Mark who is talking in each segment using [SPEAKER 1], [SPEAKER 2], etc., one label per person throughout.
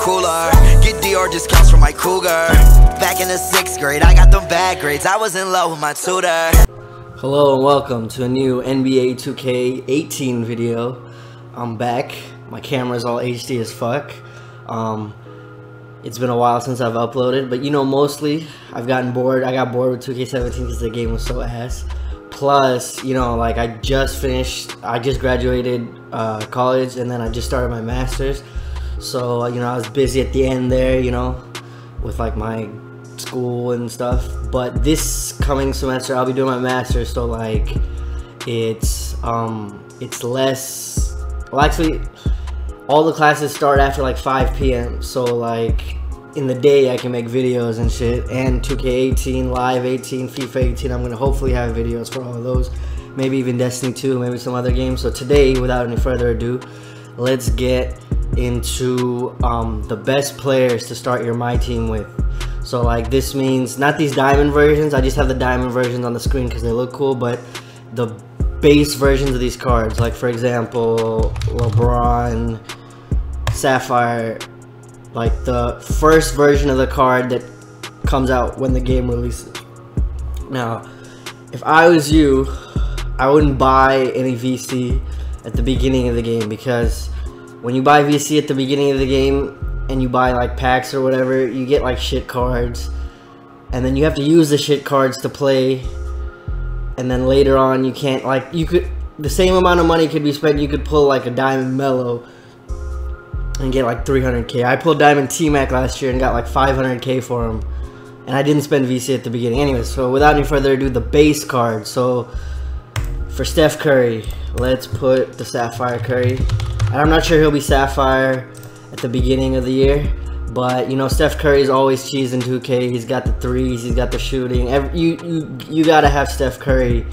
[SPEAKER 1] cooler. Get DR discounts from my cougar. Back in the 6th grade, I got them bad grades. I was in love with my tutor.
[SPEAKER 2] Hello and welcome to a new NBA 2K18 video. I'm back. My camera's all HD as fuck. It's been a while since I've uploaded, but you know, mostly I've gotten bored. I got bored with 2K17 because the game was so ass. Plus, you know, like I just graduated college, and then I just started my master's. So, you know, I was busy at the end there, you know, with like my school and stuff. But this coming semester I'll be doing my master's, so like it's less, well, actually all the classes start after like 5 p.m. so like in the day I can make videos and shit. And 2K18, Live 18, FIFA 18, I'm gonna hopefully have videos for all of those, maybe even Destiny 2, maybe some other games. So today, without any further ado, let's get into the best players to start your My Team with. So like this means not these diamond versions, I just have the diamond versions on the screen because they look cool, but the base versions of these cards, like for example LeBron, Sapphire, like the first version of the card that comes out when the game releases. Now, if I was you, I wouldn't buy any VC at the beginning of the game, because when you buy VC at the beginning of the game and you buy like packs or whatever, you get like shit cards, and then you have to use the shit cards to play, and then later on you can't, like, you could, the same amount of money could be spent, you could pull like a Diamond Mellow and get like 300k. I pulled Diamond T-Mac last year and got like 500k for him, and I didn't spend VC at the beginning. Anyways, so without any further ado, the base card. So for Steph Curry, let's put the Sapphire Curry. And I'm not sure he'll be Sapphire at the beginning of the year, but you know, Steph Curry's always cheesing 2K. He's got the threes, he's got the shooting. You gotta have Steph Curry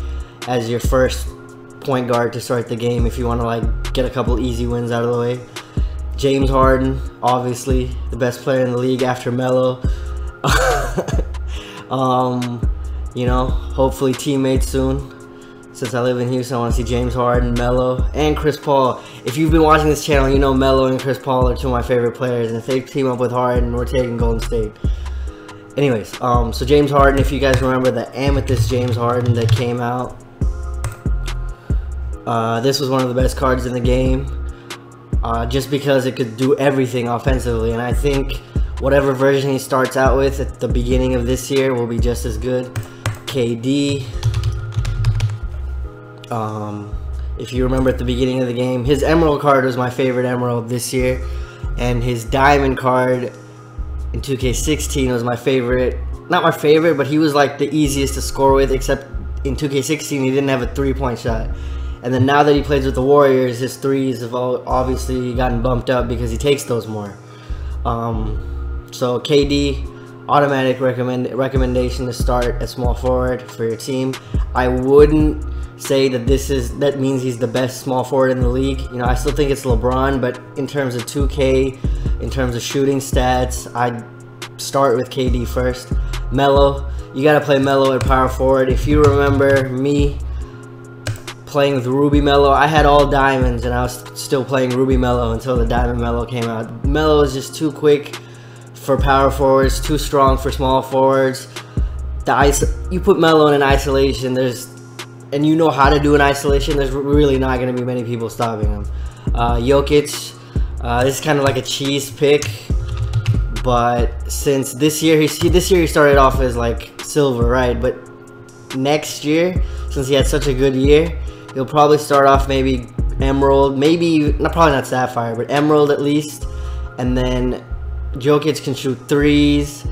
[SPEAKER 2] as your first point guard to start the game if you want to like get a couple easy wins out of the way. James Harden, obviously the best player in the league after Melo. You know, hopefully teammates soon. Since I live in Houston, I want to see James Harden, Melo, and Chris Paul. If you've been watching this channel, you know Melo and Chris Paul are two of my favorite players, and if they team up with Harden, we're taking Golden State. Anyways, so James Harden, if you guys remember the Amethyst James Harden that came out, this was one of the best cards in the game, just because it could do everything offensively, and I think whatever version he starts out with at the beginning of this year will be just as good. KD. If you remember at the beginning of the game, his emerald card was my favorite emerald this year, and his diamond card in 2K16 was my favorite. Not my favorite, but he was like the easiest to score with, except in 2K16 he didn't have a three-point shot. And then now that he plays with the Warriors, his threes have obviously gotten bumped up because he takes those more. So KD, automatic recommendation to start at small forward for your team. I wouldn't say that that means he's the best small forward in the league. You know, I still think it's LeBron, but in terms of 2K, in terms of shooting stats, I'd start with KD first. Melo, you gotta play Melo at power forward. If you remember me playing with Ruby Melo, I had all diamonds and I was still playing Ruby Melo until the Diamond Melo came out. Melo is just too quick for power forwards, too strong for small forwards. You put Melo in an isolation, and you know how to do an isolation, there's really not going to be many people stopping him. Jokic, this is kind of like a cheese pick, but since this year he started off as like silver, right? But next year, since he had such a good year, he'll probably start off maybe emerald, maybe probably not sapphire, but emerald at least. And then Jokic can shoot threes.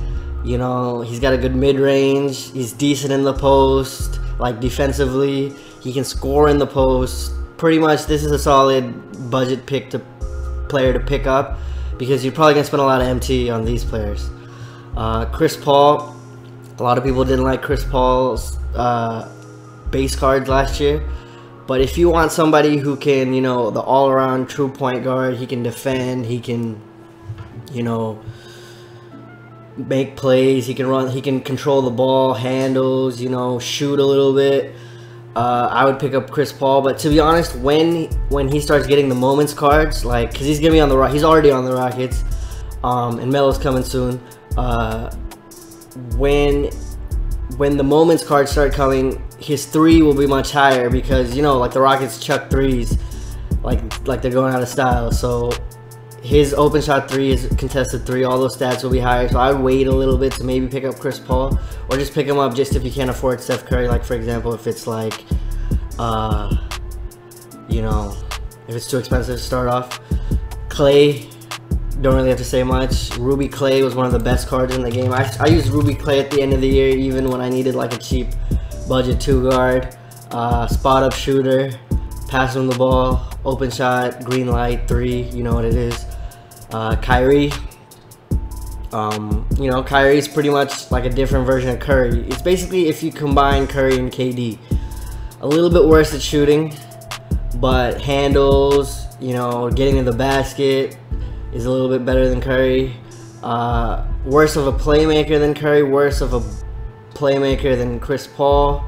[SPEAKER 2] You know, he's got a good mid-range. He's decent in the post. Like defensively, he can score in the post. Pretty much, this is a solid budget player to pick up, because you're probably gonna spend a lot of MT on these players. Chris Paul, a lot of people didn't like Chris Paul's base cards last year, but if you want somebody who can, you know, the all-around true point guard, he can defend, he can, you know, make plays, he can run, he can control the ball, handles, you know, shoot a little bit, I would pick up Chris Paul. But to be honest, when he starts getting the moments cards, like, because he's gonna be on the he's already on the Rockets, and Melo's coming soon. When the moments cards start coming, his 3 will be much higher because, you know, like the Rockets chuck 3s like they're going out of style. So his open shot 3 is contested 3. All those stats will be higher. So I'd wait a little bit to maybe pick up Chris Paul, or just pick him up just if you can't afford Steph Curry. Like, for example, if it's like, you know, if it's too expensive to start off. Clay, don't really have to say much. Ruby Clay was one of the best cards in the game. I used Ruby Clay at the end of the year, even when I needed like a cheap budget 2 guard, spot up shooter, pass him the ball, open shot, green light, 3, you know what it is. Kyrie, you know, Kyrie's pretty much like a different version of Curry. It's basically if you combine Curry and KD. A little bit worse at shooting, but handles, you know, getting in the basket is a little bit better than Curry. Worse of a playmaker than Curry, worse of a playmaker than Chris Paul.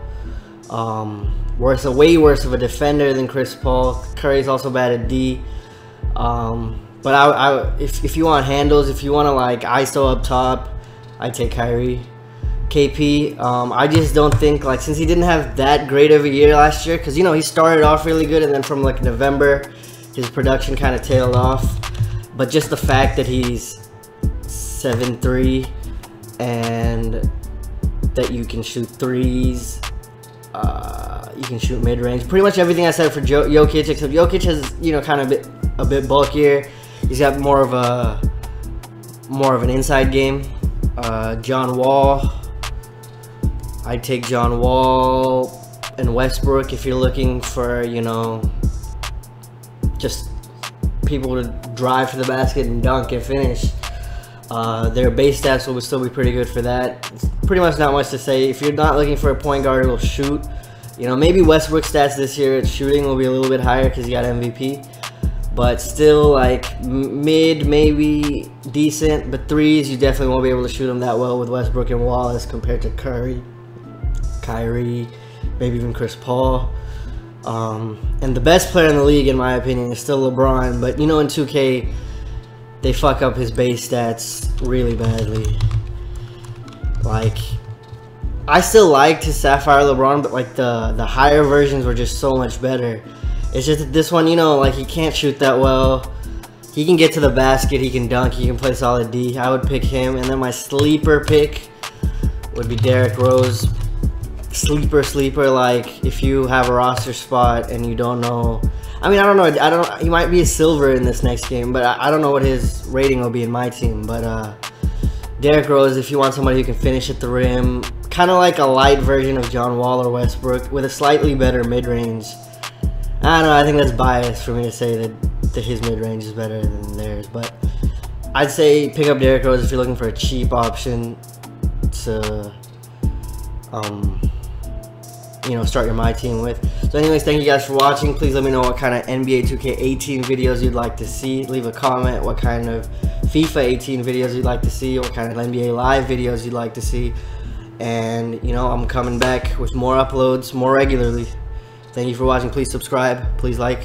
[SPEAKER 2] Way worse of a defender than Chris Paul. Curry's also bad at D. But if you want handles, if you want to like ISO up top, I take Kyrie. KP, I just don't think, like, since he didn't have that great of a year last year, because, you know, he started off really good and then from like November his production kind of tailed off. But just the fact that he's 7'3" and that you can shoot 3s, you can shoot mid-range, pretty much everything I said for Jokic, except Jokic has, you know, kind of a bit bulkier. He's got more of an inside game. John Wall, I'd take John Wall and Westbrook if you're looking for, you know, just people to drive to the basket and dunk and finish. Their base stats will still be pretty good for that. It's pretty much not much to say. If you're not looking for a point guard who will shoot, you know, maybe Westbrook's stats this year at shooting will be a little bit higher because he got MVP. But still, like, mid, maybe decent. But 3s, you definitely won't be able to shoot them that well with Westbrook and Wall as compared to Curry, Kyrie, maybe even Chris Paul. And the best player in the league, in my opinion, is still LeBron. But, you know, in 2K, they fuck up his base stats really badly. Like, I still liked his Sapphire LeBron, but, like, the higher versions were just so much better. It's just that this one, you know, like, he can't shoot that well. He can get to the basket, he can dunk, he can play solid D. I would pick him. And then my sleeper pick would be Derrick Rose. Sleeper, like, if you have a roster spot and you don't know. I mean, I don't know. He might be a silver in this next game, but I don't know what his rating will be in my team. But Derrick Rose, if you want somebody who can finish at the rim, kind of like a light version of John Wall or Westbrook with a slightly better mid-range. I don't know, I think that's biased for me to say that his mid-range is better than theirs, but I'd say pick up Derrick Rose if you're looking for a cheap option to, you know, start your My Team with. So anyways, thank you guys for watching. Please let me know what kind of NBA 2K18 videos you'd like to see. Leave a comment what kind of FIFA 18 videos you'd like to see, what kind of NBA Live videos you'd like to see. And, you know, I'm coming back with more uploads more regularly. Thank you for watching. Please subscribe. Please like.